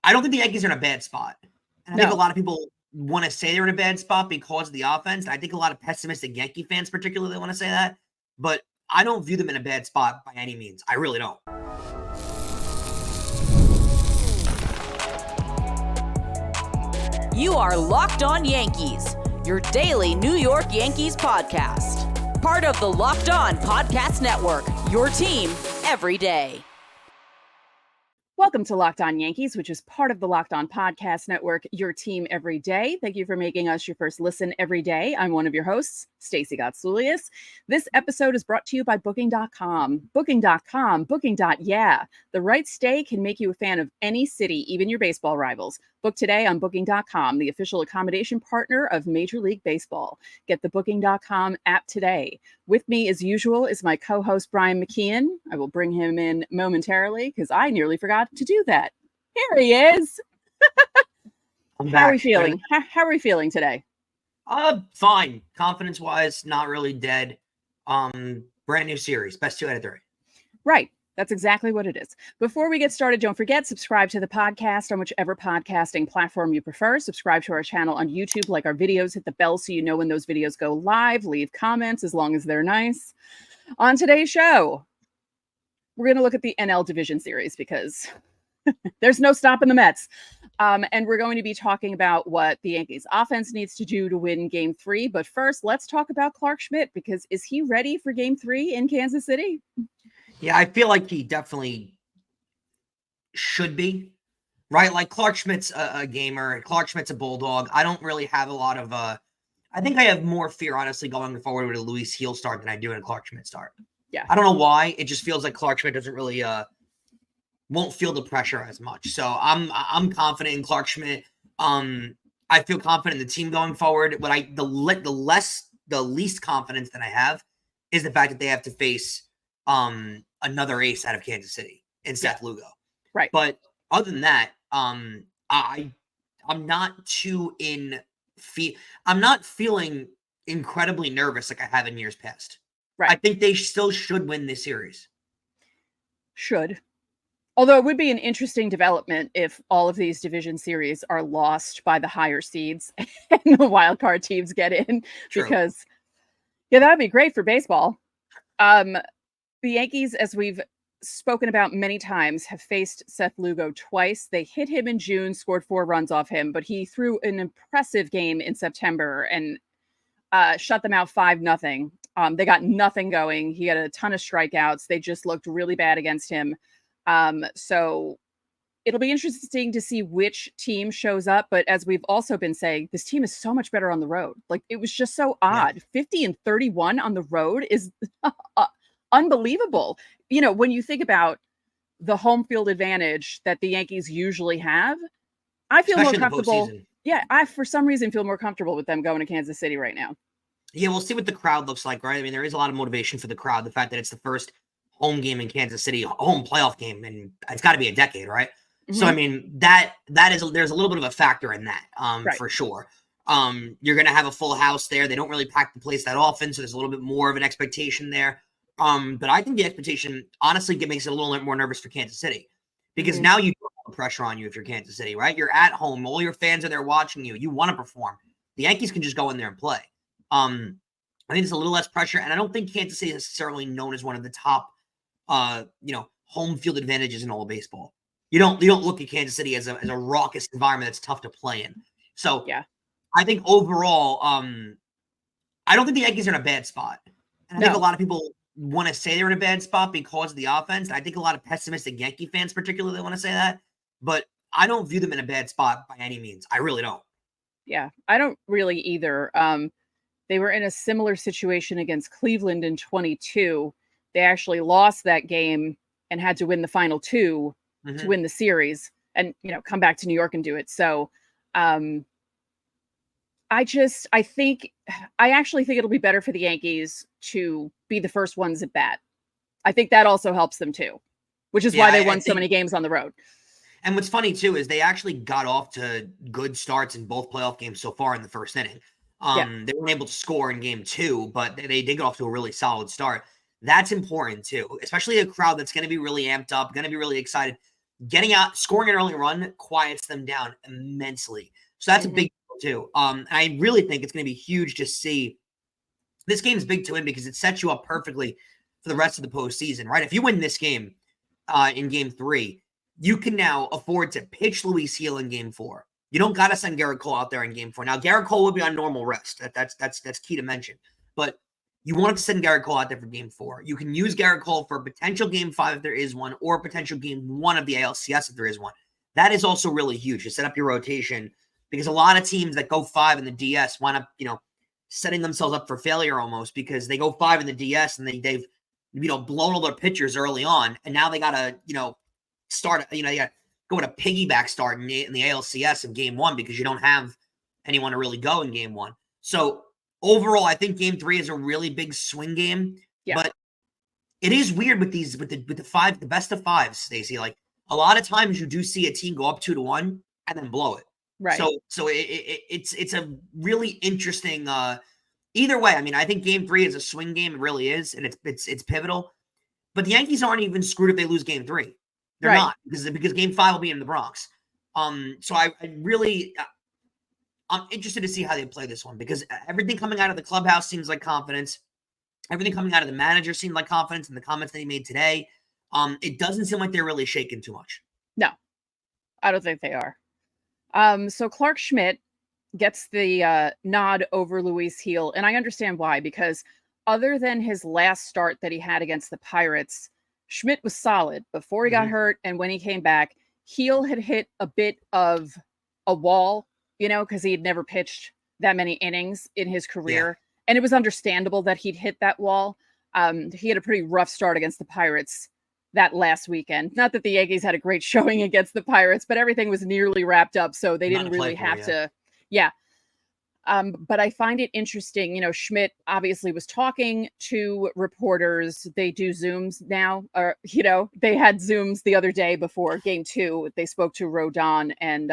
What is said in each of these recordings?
I don't think the Yankees are in a bad spot. And I think a lot of people want to say they're in a bad spot because of the offense. And I think a lot of pessimistic Yankee fans particularly want to say that. But I don't view them in a bad spot by any means. I really don't. You are Locked On Yankees, your daily New York Yankees podcast. Part of the Locked On Podcast Network, your team every day. Welcome to Locked On Yankees, which is part of the Locked On Podcast Network, your team every day. Thank you for making us your first listen every day. I'm one of your hosts, Stacey Gotsoulias. This episode is brought to you by Booking.com. Booking.com, Booking.yeah. The right stay can make you a fan of any city, even your baseball rivals. Book today on Booking.com, the official accommodation partner of Major League Baseball. Get the Booking.com app today. With me, as usual, is my co-host, Brian McKeon. I will bring him in momentarily because I nearly forgot to do that. Here he is. How are we feeling? How are we feeling today? Fine. Confidence-wise, not really dead. Brand new series. Best 2 out of 3. Right. That's exactly what it is. Before we get started, don't forget, subscribe to the podcast on whichever podcasting platform you prefer. Subscribe to our channel on YouTube, like our videos, hit the bell so you know when those videos go live. Leave comments as long as they're nice. On today's show, we're going to look at the NL Division Series because there's no stopping the Mets. And we're going to be talking about what the Yankees offense needs to do to win Game 3. But first, let's talk about Clark Schmidt, because is he ready for Game 3 in Kansas City? Yeah, I feel like he definitely should be, right? Like, Clark Schmidt's a gamer. Clark Schmidt's a bulldog. I don't really have a lot of I think I have more fear, honestly, going forward with a Luis Heel start than I do in a Clark Schmidt start. Yeah. I don't know why. It just feels like Clark Schmidt doesn't really won't feel the pressure as much. So I'm confident in Clark Schmidt. I feel confident in the team going forward. What the least confidence that I have is the fact that they have to face another ace out of Kansas City in Seth Lugo. Right. But other than that, I'm not I'm not feeling incredibly nervous like I have in years past. Right. I think they still should win this series. Should. Although it would be an interesting development if all of these division series are lost by the higher seeds and the wild card teams get in. True. Because, yeah, that would be great for baseball. The Yankees, as we've spoken about many times, have faced Seth Lugo twice. They hit him in June, scored 4 runs off him, but he threw an impressive game in September and shut them out 5-0. They got nothing going. He had a ton of strikeouts. They just looked really bad against him. So it'll be interesting to see which team shows up. But as we've also been saying, this team is so much better on the road. Like, it was just so odd. Yeah. 50-31 on the road is unbelievable. You know, when you think about the home field advantage that the Yankees usually have, I feel more comfortable. Yeah, I, for some reason, feel more comfortable with them going to Kansas City right now. Yeah, we'll see what the crowd looks like, right? I mean, there is a lot of motivation for the crowd. The fact that it's the first home game in Kansas City, home playoff game, and it's got to be a decade, right? Mm-hmm. So, I mean, there's a little bit of a factor in that, right, for sure. You're going to have a full house there. They don't really pack the place that often, so there's a little bit more of an expectation there. But I think the expectation, honestly, makes it a little bit more nervous for Kansas City, because now you don't have pressure on you if you're Kansas City, right? You're at home. All your fans are there watching you. You want to perform. The Yankees can just go in there and play. I think it's a little less pressure, and I don't think Kansas City is necessarily known as one of the top home field advantages in all of baseball. You don't look at Kansas City as a raucous environment that's tough to play in. So yeah, I think overall, I don't think the Yankees are in a bad spot. And I think a lot of people want to say they're in a bad spot because of the offense. I think a lot of pessimistic Yankee fans particularly want to say that, but I don't view them in a bad spot by any means. I really don't. Yeah, I don't really either. They were in a similar situation against Cleveland in 2022. They actually lost that game and had to win the final 2 to win the series and, come back to New York and do it. So I actually think it'll be better for the Yankees to be the first ones at bat. I think that also helps them too, which is why they won so many games on the road. And what's funny too is they actually got off to good starts in both playoff games so far in the first inning. They weren't able to score in game 2, but they did get off to a really solid start. That's important too, especially a crowd that's going to be really amped up, going to be really excited. getting out, scoring an early run quiets them down immensely. So that's a big deal too. I really think it's going to be huge to see. This game's big to win because it sets you up perfectly for the rest of the postseason, right? If you win this game in game 3, you can now afford to pitch Luis Gil in game 4. You don't got to send Garrett Cole out there in game 4. Now, Garrett Cole will be on normal rest. That's key to mention. But you want to send Garrett Cole out there for game 4. You can use Garrett Cole for a potential game 5 if there is one, or a potential game 1 of the ALCS if there is one. That is also really huge to set up your rotation, because a lot of teams that go 5 in the DS wind up, setting themselves up for failure almost, because they go 5 in the DS and they've blown all their pitchers early on, and now they gotta start. You gotta go with a piggyback start in the ALCS in game 1 because you don't have anyone to really go in game 1. So overall, I think game 3 is a really big swing game. Yeah. But it is weird with these with the best of 5s, Stacey. Like, a lot of times you do see a team go up 2-1 and then blow it. Right. So it's a really interesting. Either way, I mean, I think game 3 is a swing game. It really is, and it's pivotal. But the Yankees aren't even screwed if they lose game 3. They're not, because game 5 will be in the Bronx. So I'm interested to see how they play this one, because everything coming out of the clubhouse seems like confidence. Everything coming out of the manager seemed like confidence in the comments that he made today. It doesn't seem like they're really shaking too much. No, I don't think they are. So Clark Schmidt gets the nod over Luis Gil, and I understand why, because other than his last start that he had against the Pirates, Schmidt was solid before he got hurt, and when he came back. Gil had hit a bit of a wall, because he had never pitched that many innings in his career, and it was understandable that he'd hit that wall. He had a pretty rough start against the Pirates that last weekend. Not that the Yankees had a great showing against the Pirates, but everything was nearly wrapped up, so they didn't really have to. Yeah. But I find it interesting. Schmidt obviously was talking to reporters. They do Zooms now, or, they had Zooms the other day before game 2. They spoke to Rodon and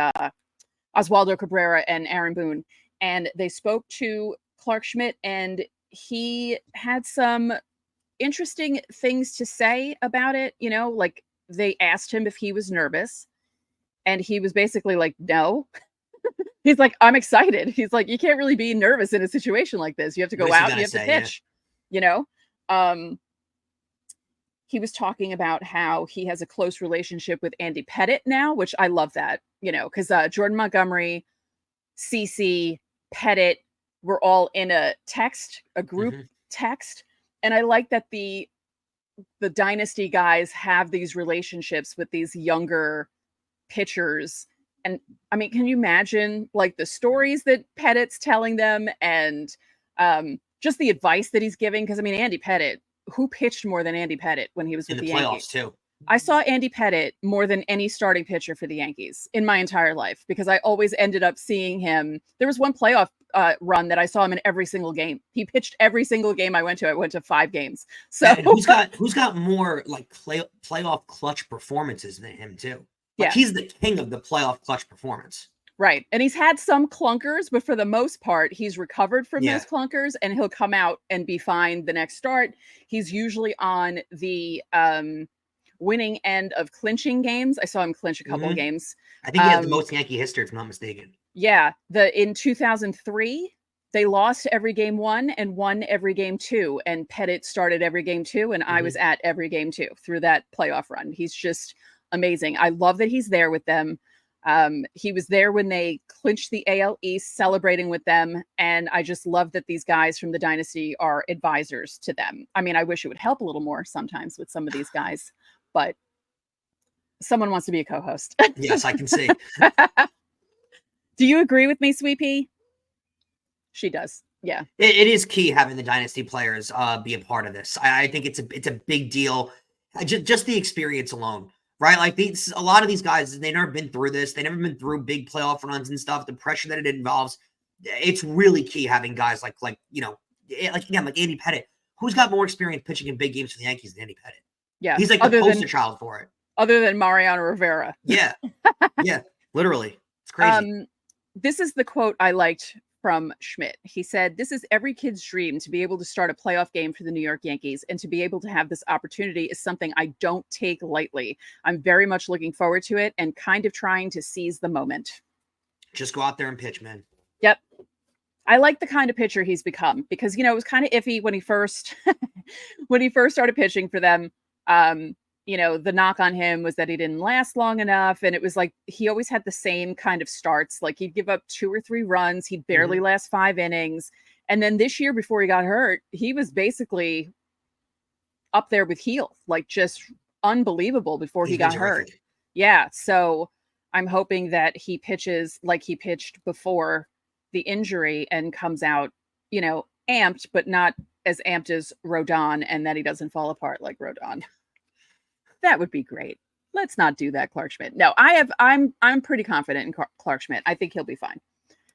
Oswaldo Cabrera and Aaron Boone, and they spoke to Clark Schmidt, and he had some interesting things to say about it. Like, they asked him if he was nervous, and he was basically like, no. He's like, I'm excited. He's like, you can't really be nervous in a situation like this. You have to go out, you have to pitch, He was talking about how he has a close relationship with Andy Pettitte now, which I love that, because Jordan Montgomery, CC, Pettitte were all in a group text. And I like that the dynasty guys have these relationships with these younger pitchers. And I mean, can you imagine like the stories that Pettitte's telling them, and just the advice that he's giving? Because I mean, Andy Pettitte, who pitched more than Andy Pettitte when he was with the Yankees? Too. I saw Andy Pettitte more than any starting pitcher for the Yankees in my entire life, because I always ended up seeing him. There was one playoff run that I saw him in every single game. He pitched every single game I went to. I went to 5 games. So and who's got more like playoff clutch performances than him too? Like, he's the king of the playoff clutch performance. Right. And he's had some clunkers, but for the most part, he's recovered from those clunkers, and he'll come out and be fine the next start. He's usually on the winning end of clinching games. I saw him clinch a couple of games. I think he has the most Yankee history, if I'm not mistaken. Yeah. In 2003, they lost every game 1 and won every game 2. And Pettitte started every game 2, and I was at every game 2 through that playoff run. He's just amazing. I love that he's there with them. He was there when they clinched the AL East, celebrating with them. And I just love that these guys from the dynasty are advisors to them. I mean, I wish it would help a little more sometimes with some of these guys, but someone wants to be a co-host. Yes, I can see. Do you agree with me, Sweet Pea? She does. Yeah. It is key having the dynasty players be a part of this. I think it's a big deal. Just the experience alone. Right? Like, a lot of these guys, they've never been through this. They've never been through big playoff runs and stuff. The pressure that it involves. It's really key having guys like Andy Pettitte, who's got more experience pitching in big games for the Yankees than Andy Pettitte. Yeah. He's like the poster child for it. Other than Mariano Rivera. Yeah. Yeah. Literally. It's crazy. This is the quote I liked from Schmidt. He said, "This is every kid's dream to be able to start a playoff game for the New York Yankees, and to be able to have this opportunity is something I don't take lightly. I'm very much looking forward to it and kind of trying to seize the moment." Just go out there and pitch, man. Yep. I like the kind of pitcher he's become because, it was kind of iffy when he first started pitching for them. The knock on him was that he didn't last long enough. And it was like he always had the same kind of starts. Like he'd give up 2 or 3 runs. He'd barely last 5 innings. And then this year, before he got hurt, he was basically up there with Heel, like just unbelievable before he got hurt. Yeah. So I'm hoping that he pitches like he pitched before the injury and comes out, amped, but not as amped as Rodon, and that he doesn't fall apart like Rodon. That would be great. Let's not do that, Clark Schmidt. No, I'm pretty confident in Clark Schmidt. I think he'll be fine.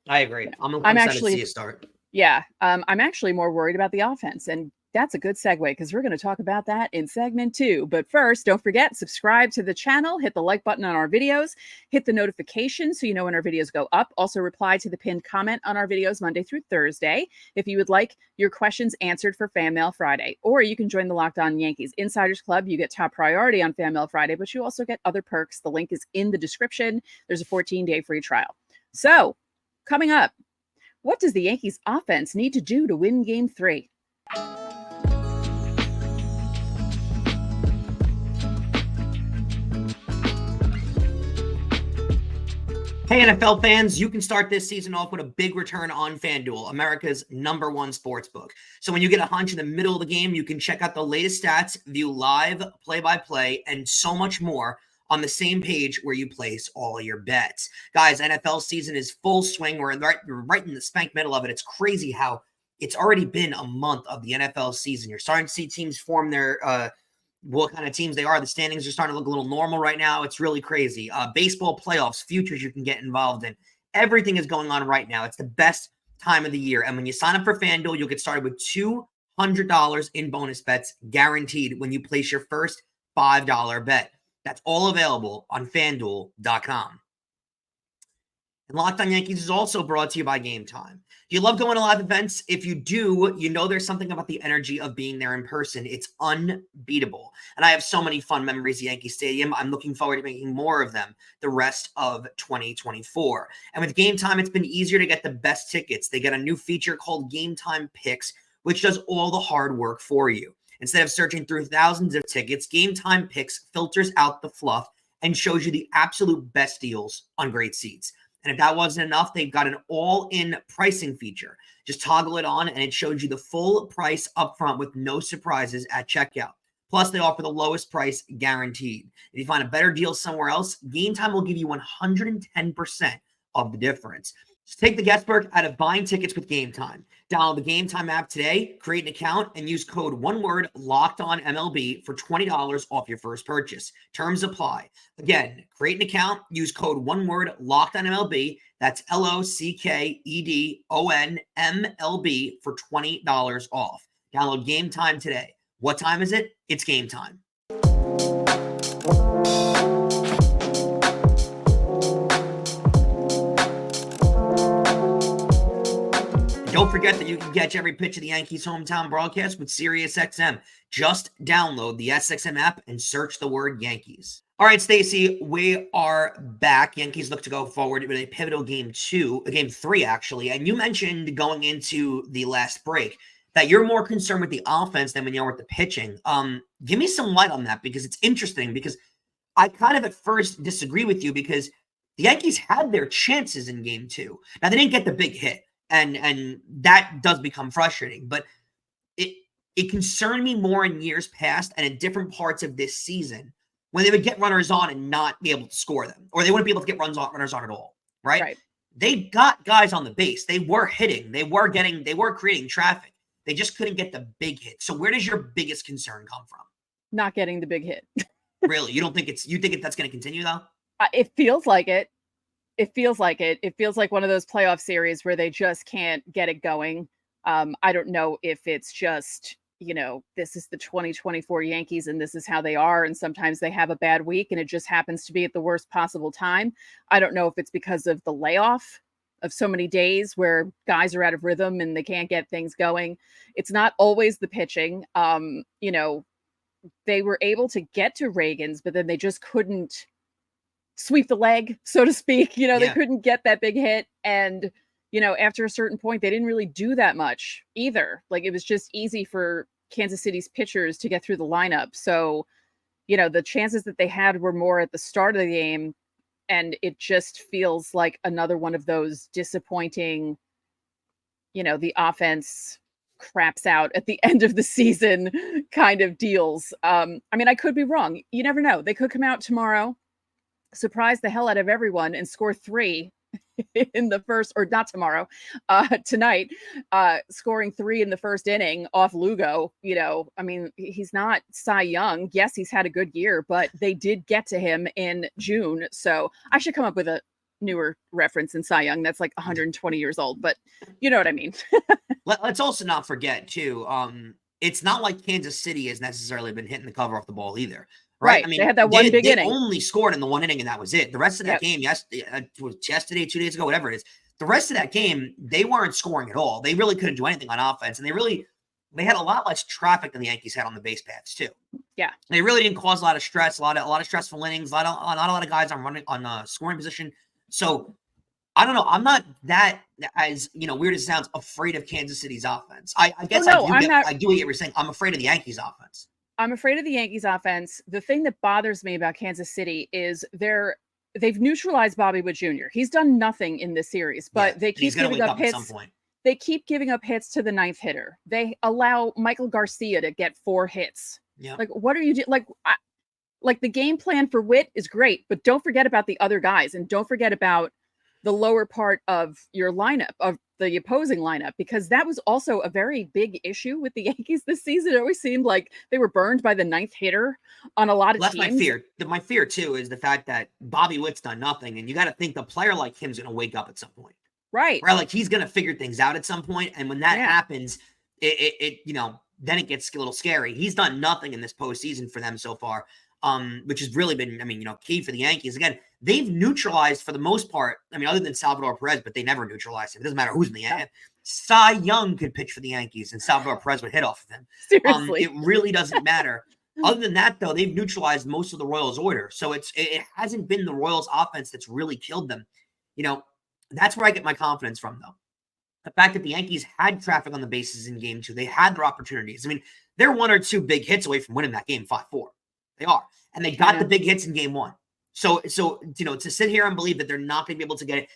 I agree. I'm actually excited to see a start. Yeah. I'm actually more worried about the offense, and that's a good segue because we're going to talk about that in segment 2. But first, don't forget, subscribe to the channel, hit the like button on our videos, hit the notification so you know when our videos go up. Also, reply to the pinned comment on our videos Monday through Thursday if you would like your questions answered for Fan Mail Friday. Or you can join the Locked On Yankees Insiders Club. You get top priority on Fan Mail Friday, but you also get other perks. The link is in the description. There's a 14-day free trial. So, coming up, what does the Yankees offense need to do to win Game 3? Hey, NFL fans, you can start this season off with a big return on FanDuel, America's #1 sportsbook. So when you get a hunch in the middle of the game, you can check out the latest stats, view live play-by-play, and so much more on the same page where you place all your bets. Guys, NFL season is full swing. We're right in the spank middle of it. It's crazy how it's already been a month of the NFL season. You're starting to see teams form their what kind of teams they are. The standings are starting to look a little normal right now. It's really crazy. Baseball playoffs, futures you can get involved in. Everything is going on right now. It's the best time of the year. And when you sign up for FanDuel, you'll get started with $200 in bonus bets guaranteed when you place your first $5 bet. That's all available on FanDuel.com. And Locked On Yankees is also brought to you by Game Time. Do you love going to live events? If you do, you know there's something about the energy of being there in person. It's unbeatable. And I have so many fun memories at Yankee Stadium. I'm looking forward to making more of them the rest of 2024. And with Game Time, it's been easier to get the best tickets. They get a new feature called Game Time Picks, which does all the hard work for you. Instead of searching through thousands of tickets, Game Time Picks filters out the fluff and shows you the absolute best deals on great seats. And if that wasn't enough, they've got an all-in pricing feature. Just toggle it on, and it shows you the full price upfront with no surprises at checkout. Plus, they offer the lowest price guaranteed. If you find a better deal somewhere else, Game Time will give you 110% of the difference. Just take the guesswork out of buying tickets with Game Time. Download the Game Time app today, create an account, and use code LOCKEDONMLB for $20 off your first purchase. Terms apply. Again, create an account, use code LOCKEDONMLB. That's LOCKEDONMLB for $20 off. Download Game Time today. What time is it? It's game time. Don't forget that you can catch every pitch of the Yankees hometown broadcast with SiriusXM. Just download the SXM app and search the word Yankees. All right, Stacey, we are back. Yankees look to go forward with a pivotal game 3, actually. And you mentioned going into the last break that you're more concerned with the offense than when you're with the pitching. Give me some light on that, because it's interesting, because I kind of at first disagree with you, because the Yankees had their chances in game 2. Now, they didn't get the big hit. And that does become frustrating, but it concerned me more in years past and in different parts of this season when they would get runners on and not be able to score them, or they wouldn't be able to get runners on at all, right? They got guys on the base. They were hitting. They were creating traffic. They just couldn't get the big hit. So where does your biggest concern come from? Not getting the big hit. Really? You think that's going to continue, though? It feels like it. It feels like it. It feels like one of those playoff series where they just can't get it going. I don't know if it's just, this is the 2024 Yankees and this is how they are. And sometimes they have a bad week and it just happens to be at the worst possible time. I don't know if it's because of the layoff of so many days where guys are out of rhythm and they can't get things going. It's not always the pitching. You know, they were able to get to Reagan's, but then they just couldn't sweep the leg, so to speak. You know, they couldn't get that big hit. And, you know, after a certain point, they didn't really do that much either. Like, it was just easy for Kansas City's pitchers to get through the lineup. So, you know, the chances that they had were more at the start of the game. And it just feels like another one of those disappointing, you know, the offense craps out at the end of the season kind of deals. I mean, I could be wrong. You never know. They could come out tomorrow, surprise the hell out of everyone, and score 3 in the first, or not tomorrow, tonight, scoring 3 in the first inning off Lugo. You know, I mean, he's not Cy Young. Yes, he's had a good year, but they did get to him in June. So I should come up with a newer reference in Cy Young that's like 120 years old, but you know what I mean. Let's also not forget too, it's not like Kansas City has necessarily been hitting the cover off the ball either. Right. I mean, they had that one big inning. They only scored in the one inning, and that was it. The rest of that game, yesterday, 2 days ago, whatever it is, the rest of that game, they weren't scoring at all. They really couldn't do anything on offense, and they had a lot less traffic than the Yankees had on the base paths too. Yeah, they really didn't cause a lot of stress, a lot of stressful innings, not a lot of guys on scoring position. So I don't know. I'm not that, as you know, weird as it sounds, afraid of Kansas City's offense. I guess I do get what you're saying. I'm afraid of the Yankees offense. I'm afraid of the Yankees offense. The thing that bothers me about Kansas City is they've neutralized Bobby Witt Jr. He's done nothing in this series, but they keep giving up hits. They keep giving up hits to the ninth hitter. They allow Michael Garcia to get 4 hits. Yeah. Like, what are you doing? Like the game plan for Witt is great, but don't forget about the other guys, and don't forget about the lower part of your lineup, of the opposing lineup, because that was also a very big issue with the Yankees this season. It always seemed like they were burned by the ninth hitter on a lot of teams. That's my fear. My fear too is the fact that Bobby Witt's done nothing, and you got to think the player like him's going to wake up at some point. Right. Like he's going to figure things out at some point, and when that happens, it you know, then it gets a little scary. He's done nothing in this postseason for them so far, which has really been, I mean, you know, key for the Yankees. Again, they've neutralized for the most part. I mean, other than Salvador Perez, but they never neutralized him. It doesn't matter who's in the end. Cy Young could pitch for the Yankees, and Salvador Perez would hit off of him. Seriously. It really doesn't matter. Other than that, though, they've neutralized most of the Royals' order. So it hasn't been the Royals' offense that's really killed them. You know, that's where I get my confidence from, though. The fact that the Yankees had traffic on the bases in Game 2, they had their opportunities. I mean, they're 1 or 2 big hits away from winning that game 5-4. They are. And they got the big hits in Game 1. So, you know, to sit here and believe that they're not going to be able to get it,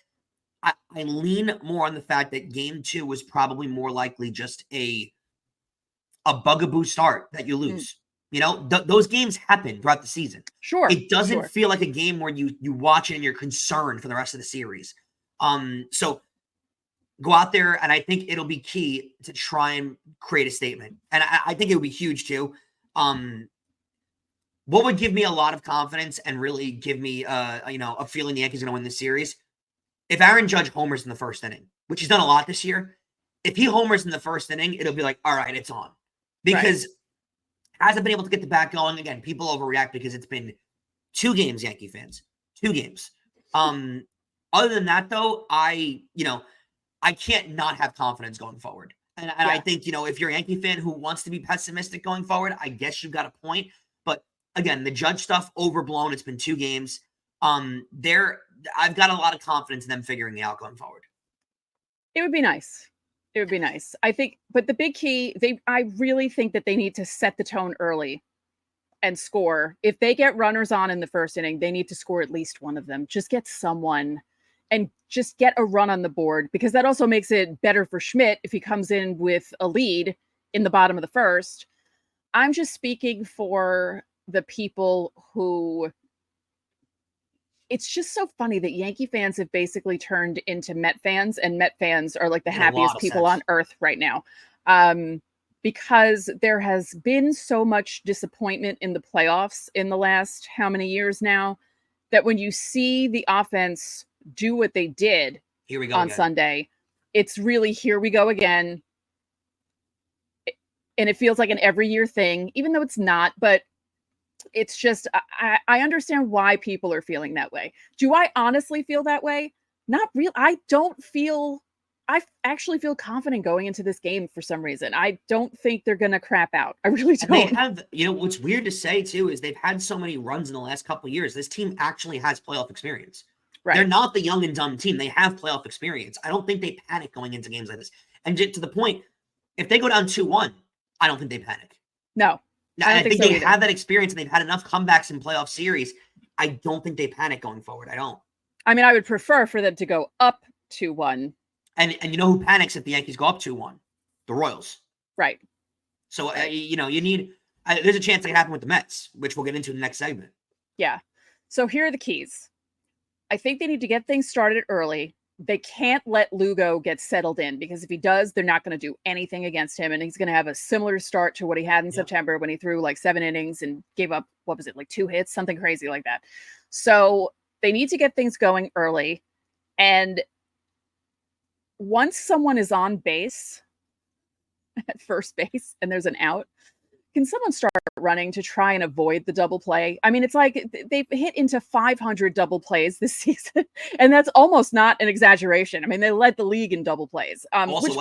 I lean more on the fact that Game 2 was probably more likely just a bugaboo start that you lose. You know, those games happen throughout the season. Sure. It doesn't feel like a game where you watch it and you're concerned for the rest of the series. So go out there, and I think it'll be key to try and create a statement. And I think it would be huge too. What would give me a lot of confidence and really give me, you know, a feeling the Yankees are going to win this series? If Aaron Judge homers in the first inning, which he's done a lot this year, if he homers in the first inning, it'll be like, all right, it's on. Because hasn't been able to get the bat going. Again, people overreact because it's been 2 games, Yankee fans. 2 games. Other than that, though, I can't not have confidence going forward. And I think, you know, if you're a Yankee fan who wants to be pessimistic going forward, I guess you've got a point. But again, the Judge stuff, overblown. It's been 2 games. I've got a lot of confidence in them figuring it out going forward. It would be nice. It would be nice. I think, but the big key, I really think that they need to set the tone early and score. If they get runners on in the first inning, they need to score at least one of them. Just get someone and just get a run on the board, because that also makes it better for Schmidt if he comes in with a lead in the bottom of the first. I'm just speaking for the people who, it's just so funny that Yankee fans have basically turned into Met fans, and Met fans are like the happiest people on earth right now. Because there has been so much disappointment in the playoffs in the last how many years now, that when you see the offense do what they did on Sunday, it's really, here we go again. And it feels like an every year thing, even though it's not, but it's just, I understand why people are feeling that way. Do I honestly feel that way? Not real. I actually feel confident going into this game for some reason. I don't think they're going to crap out. I really don't. And they have, what's weird to say too is they've had so many runs in the last couple of years. This team actually has playoff experience. Right. They're not the young and dumb team. They have playoff experience. I don't think they panic going into games like this. And to the point, if they go down 2-1, I don't think they panic. No. I think they have that experience and they've had enough comebacks in playoff series. I don't think they panic going forward. I don't. I mean, I would prefer for them to go up 2-1. And you know who panics if the Yankees go up 2-1? The Royals. Right. So, you need there's a chance it can happen with the Mets, which we'll get into in the next segment. Yeah. So here are the keys. I think they need to get things started early. They can't let Lugo get settled in because if he does, they're not going to do anything against him. And he's going to have a similar start to what he had in September when he threw like 7 innings and gave up, 2 hits, something crazy like that. So they need to get things going early. And once someone is on base at first base and there's an out, can someone start running to try and avoid the double play? I mean, it's like they've hit into 500 double plays this season, and that's almost not an exaggeration. I mean, they led the league in double plays. Also,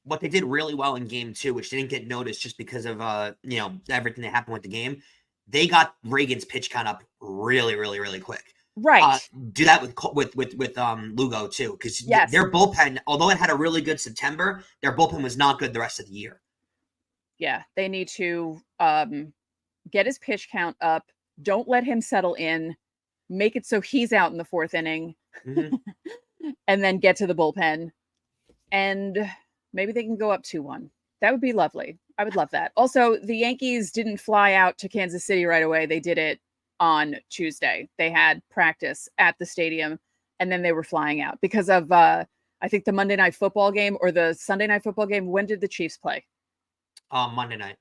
what they did really well in Game 2, which didn't get noticed just because of everything that happened with the game. They got Reagan's pitch count up really, really, really quick. Right. Do that with Lugo too, because their bullpen, although it had a really good September, their bullpen was not good the rest of the year. Yeah, they need to get his pitch count up. Don't let him settle in. Make it so he's out in the 4th inning, and then get to the bullpen. And maybe they can go up 2-1. That would be lovely. I would love that. Also, the Yankees didn't fly out to Kansas City right away. They did it on Tuesday. They had practice at the stadium, and then they were flying out because of, I think, the Monday Night Football game or the Sunday Night Football game. When did the Chiefs play? Monday night.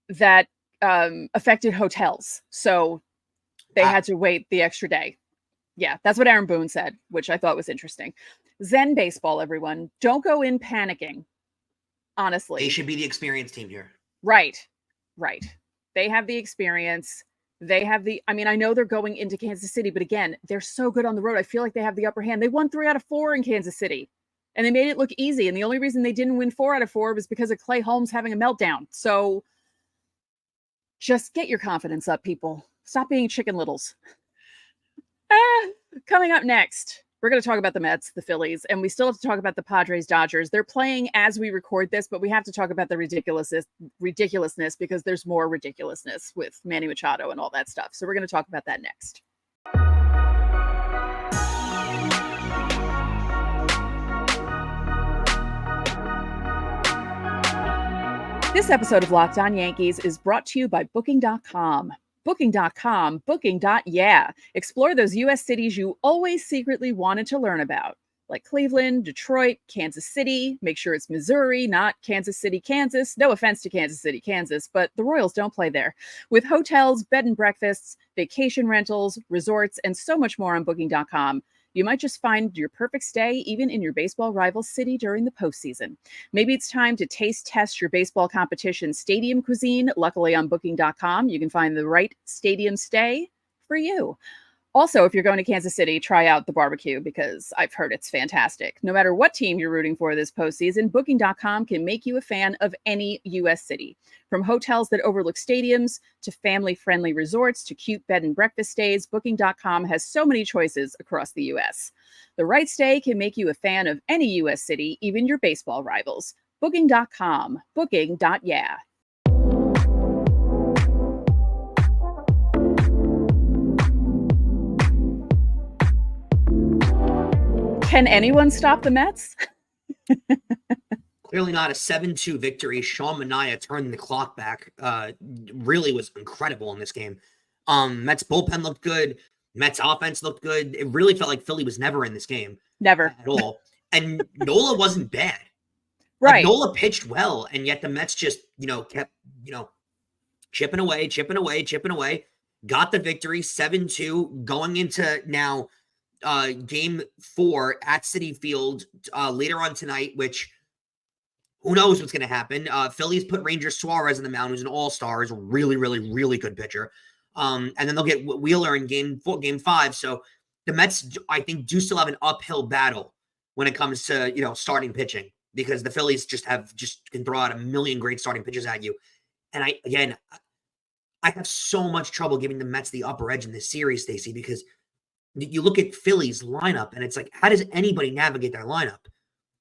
That affected hotels. So they had to wait the extra day. Yeah, that's what Aaron Boone said, which I thought was interesting. Zen baseball, everyone. Don't go in panicking. Honestly. They should be the experienced team here. Right. They have the experience. I know they're going into Kansas City, but again, they're so good on the road. I feel like they have the upper hand. They won 3 out of 4 in Kansas City. And they made it look easy. And the only reason they didn't win 4 out of 4 was because of Clay Holmes having a meltdown. So just get your confidence up, people. Stop being chicken littles. Coming up next, we're going to talk about the Mets, the Phillies, and we still have to talk about the Padres, Dodgers. They're playing as we record this, but we have to talk about the ridiculousness because there's more ridiculousness with Manny Machado and all that stuff. So we're going to talk about that next. This episode of Locked On Yankees is brought to you by Booking.com. Booking.com, Booking.yeah. Explore those U.S. cities you always secretly wanted to learn about, like Cleveland, Detroit, Kansas City. Make sure it's Missouri, not Kansas City, Kansas. No offense to Kansas City, Kansas, but the Royals don't play there. With hotels, bed and breakfasts, vacation rentals, resorts, and so much more on Booking.com. You might just find your perfect stay even in your baseball rival city during the postseason. Maybe it's time to taste test your baseball competition stadium cuisine. Luckily on Booking.com, you can find the right stadium stay for you. Also, if you're going to Kansas City, try out the barbecue because I've heard it's fantastic. No matter what team you're rooting for this postseason, Booking.com can make you a fan of any U.S. city. From hotels that overlook stadiums to family-friendly resorts to cute bed and breakfast stays, Booking.com has so many choices across the U.S. The right stay can make you a fan of any U.S. city, even your baseball rivals. Booking.com. Booking.yeah. Can anyone stop the Mets? Clearly not. A 7-2 victory. Sean Manaea turning the clock back. Really was incredible in this game. Mets bullpen looked good. Mets offense looked good. It really felt like Philly was never in this game. Never. At all. And Nola wasn't bad. Right. Like, Nola pitched well, and yet the Mets just, kept, chipping away. Got the victory, 7-2, going into now Game 4 at Citi Field later on tonight, which who knows what's going to happen. Phillies put Ranger Suarez on the mound, who's an all-star, is a really, really, really good pitcher. And then they'll get Wheeler in Game 5. So the Mets, I think, do still have an uphill battle when it comes to, starting pitching, because the Phillies just can throw out a million great starting pitchers at you. And I have so much trouble giving the Mets the upper edge in this series, Stacey, because you look at Phillies lineup and it's like, how does anybody navigate their lineup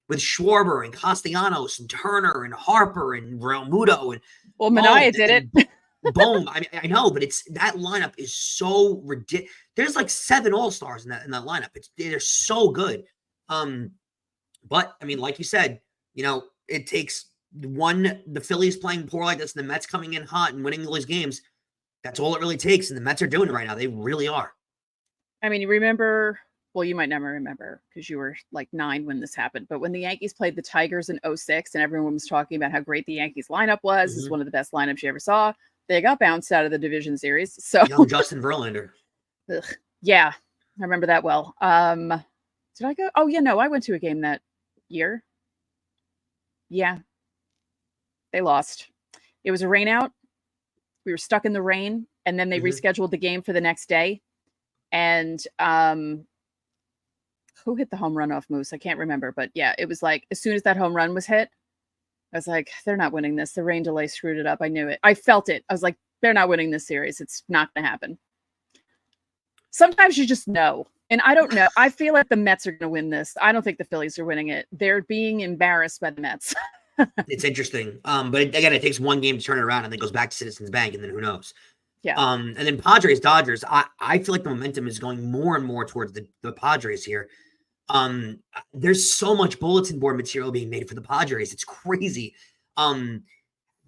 with Schwarber and Castellanos and Turner and Harper and Realmuto and Manaea did it. Boom. I know, but that lineup is so ridiculous. There's like 7 all-stars in that lineup. They're so good. But I mean, like you said, it takes the Phillies playing poor like this, and the Mets coming in hot and winning all these games. That's all it really takes. And the Mets are doing it right now. They really are. I mean, you remember, well, you might never remember because you were like 9 when this happened, but when the Yankees played the Tigers in 2006 and everyone was talking about how great the Yankees lineup was, is one of the best lineups you ever saw. They got bounced out of the division series. So young Justin Verlander. Yeah, I remember that well. Did I go? Oh, yeah, no, I went to a game that year. Yeah. They lost. It was a rain out. We were stuck in the rain, and then they rescheduled the game for the next day. And who hit the home run off Moose? I can't remember, but yeah, it was like as soon as that home run was hit, I was like, they're not winning this. The rain delay screwed it up. I knew it. I felt it. I was like, they're not winning this series. It's not going to happen. Sometimes you just know. And I don't know. I feel like the Mets are going to win this. I don't think the Phillies are winning it. They're being embarrassed by the Mets. It's interesting. But again, it takes one game to turn it around, and then it goes back to Citizens Bank, and then who knows? Yeah. And then Padres, Dodgers, I feel like the momentum is going more and more towards the Padres here. There's so much bulletin board material being made for the Padres. It's crazy. How do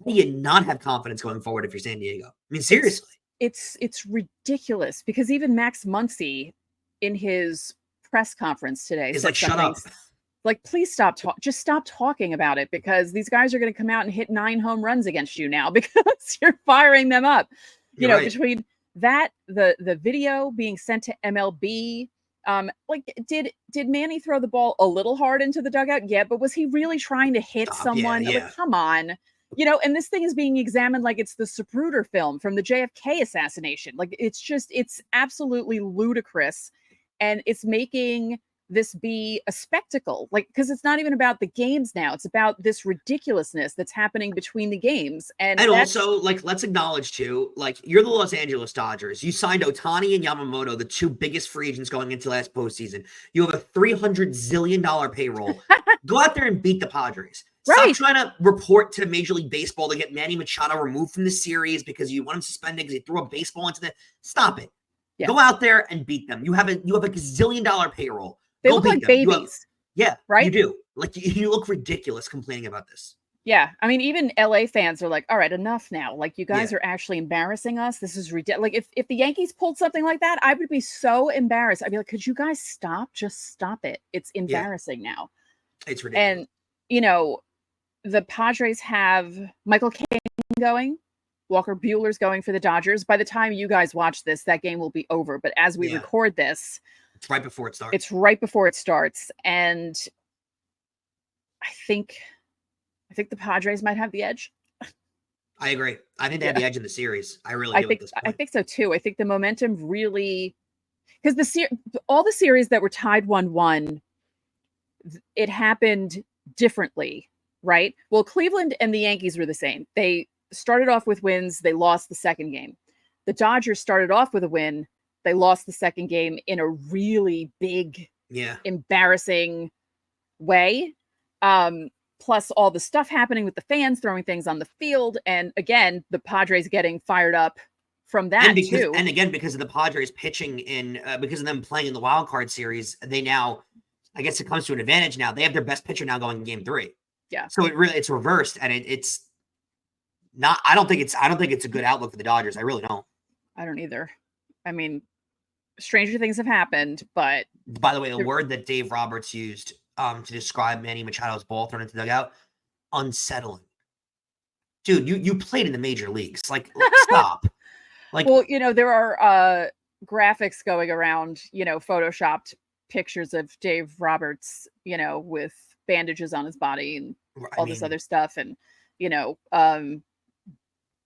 you not have confidence going forward if you're San Diego? I mean, seriously. It's ridiculous because even Max Muncy in his press conference today said like, shut up. Like, please stop. Just stop talking about it, because these guys are going to come out and hit 9 home runs against you now because you're firing them up. You know, right. Between that, the video being sent to MLB, like, did Manny throw the ball a little hard into the dugout? Yeah, but was he really trying to hit someone? Yeah. Like, come on. And this thing is being examined like it's the Zapruder film from the JFK assassination. Like, it's absolutely ludicrous. And it's making this be a spectacle, like, because it's not even about the games now. It's about this ridiculousness that's happening between the games. And also, like, let's acknowledge too, like, you're the Los Angeles Dodgers. You signed Ohtani and Yamamoto, the 2 biggest free agents going into last postseason. You have a $300 zillion payroll. Go out there and beat the Padres. Stop trying to report to Major League Baseball to get Manny Machado removed from the series because you want him suspended because he threw a baseball into the. Stop it. Yeah. Go out there and beat them. You have a gazillion-dollar payroll. They look like babies. Right? You do. Like, you look ridiculous complaining about this. Yeah. I mean, even LA fans are like, all right, enough now. Like, you guys are actually embarrassing us. This is ridiculous. Like, if the Yankees pulled something like that, I would be so embarrassed. I'd be like, could you guys stop? Just stop it. It's embarrassing now. It's ridiculous. And, the Padres have Michael King going. Walker Buehler's going for the Dodgers. By the time you guys watch this, that game will be over. But as we record this, it's right before it starts. And I think the Padres might have the edge. I agree. I think they have the edge in the series. I really do at this point. I think so too. I think the momentum really, because all the series that were tied 1-1, it happened differently, right? Well, Cleveland and the Yankees were the same. They started off with wins. They lost the second game. The Dodgers started off with a win. They lost the second game in a really big, embarrassing way. Plus all the stuff happening with the fans throwing things on the field. And again, the Padres getting fired up from that too. And again, because of the Padres pitching because of them playing in the wild card series, they now, I guess it comes to an advantage now. They have their best pitcher now going in game 3. Yeah. So it's reversed, and it's not. I don't think it's a good outlook for the Dodgers. I really don't. I don't either. I mean, stranger things have happened, but by the way, the word that Dave Roberts used to describe Manny Machado's ball thrown into the dugout, unsettling. Dude, you played in the major leagues. Like, stop. Like, well, there are graphics going around. Photoshopped pictures of Dave Roberts. With bandages on his body and this other stuff, and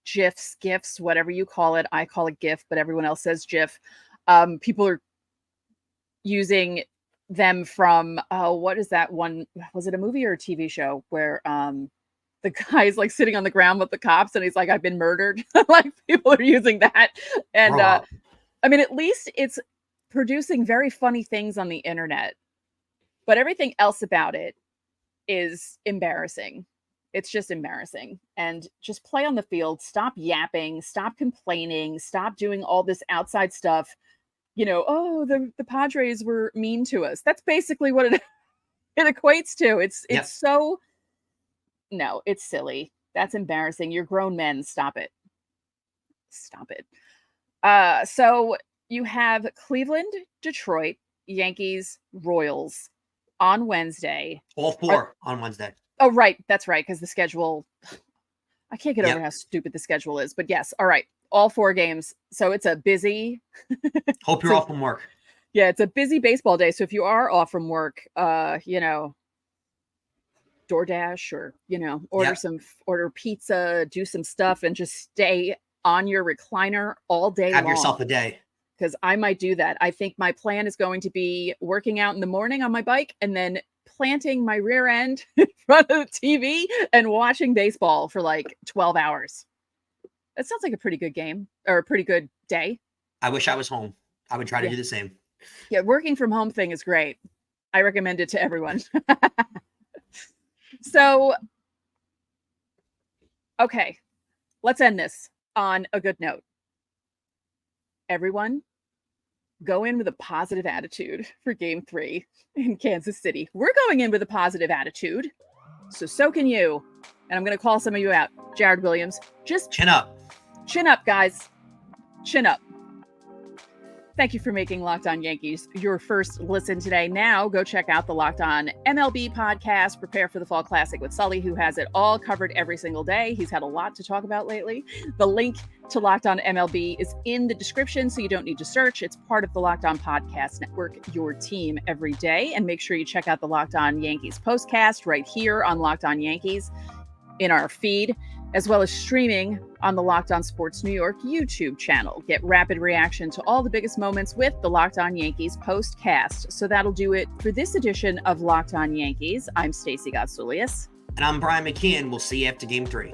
GIFs, whatever you call it. I call it GIF, but everyone else says GIF. People are using them from what is that one? Was it a movie or a TV show where the guy's like sitting on the ground with the cops and he's like, I've been murdered. Like people are using that. And I mean, at least it's producing very funny things on the internet, but everything else about it is embarrassing. It's just embarrassing. And just play on the field. Stop yapping. Stop complaining. Stop doing all this outside stuff. You know, oh, the Padres were mean to us. That's basically what it equates to. It's so, no, it's silly. That's embarrassing. You're grown men. Stop it. Stop it. So you have Cleveland, Detroit, Yankees, Royals on Wednesday. All four on Wednesday. Oh, right. That's right. Because the schedule, I can't get over how stupid the schedule is. But yes. All right. All 4 games. So it's a busy. Hope you're off from work. Yeah, it's a busy baseball day. So if you are off from work, you know, DoorDash or, you know, order pizza, do some stuff and just stay on your recliner all day long. Have yourself a day. Because I might do that. I think my plan is going to be working out in the morning on my bike and then planting my rear end in front of the TV and watching baseball for like 12 hours. That sounds like a pretty good game or a pretty good day. I wish I was home. I would try to do the same. Yeah, working from home thing is great. I recommend it to everyone. So, okay, let's end this on a good note. Everyone, go in with a positive attitude for Game 3 in Kansas City. We're going in with a positive attitude, so can you. And I'm going to call some of you out. Jared Williams, just chin up. Chin up, guys. Chin up. Thank you for making Locked On Yankees your first listen today. Now go check out the Locked On MLB podcast. Prepare for the Fall Classic with Sully, who has it all covered every single day. He's had a lot to talk about lately. The link to Locked On MLB is in the description, so you don't need to search. It's part of the Locked On Podcast Network, your team every day. And make sure you check out the Locked On Yankees postcast right here on Locked On Yankees in our feed, as well as streaming on the Locked On Sports New York YouTube channel. Get rapid reaction to all the biggest moments with the Locked On Yankees postcast. So that'll do it for this edition of Locked On Yankees. I'm Stacey Gotsoulias. And I'm Brian McKeon. We'll see you after Game 3.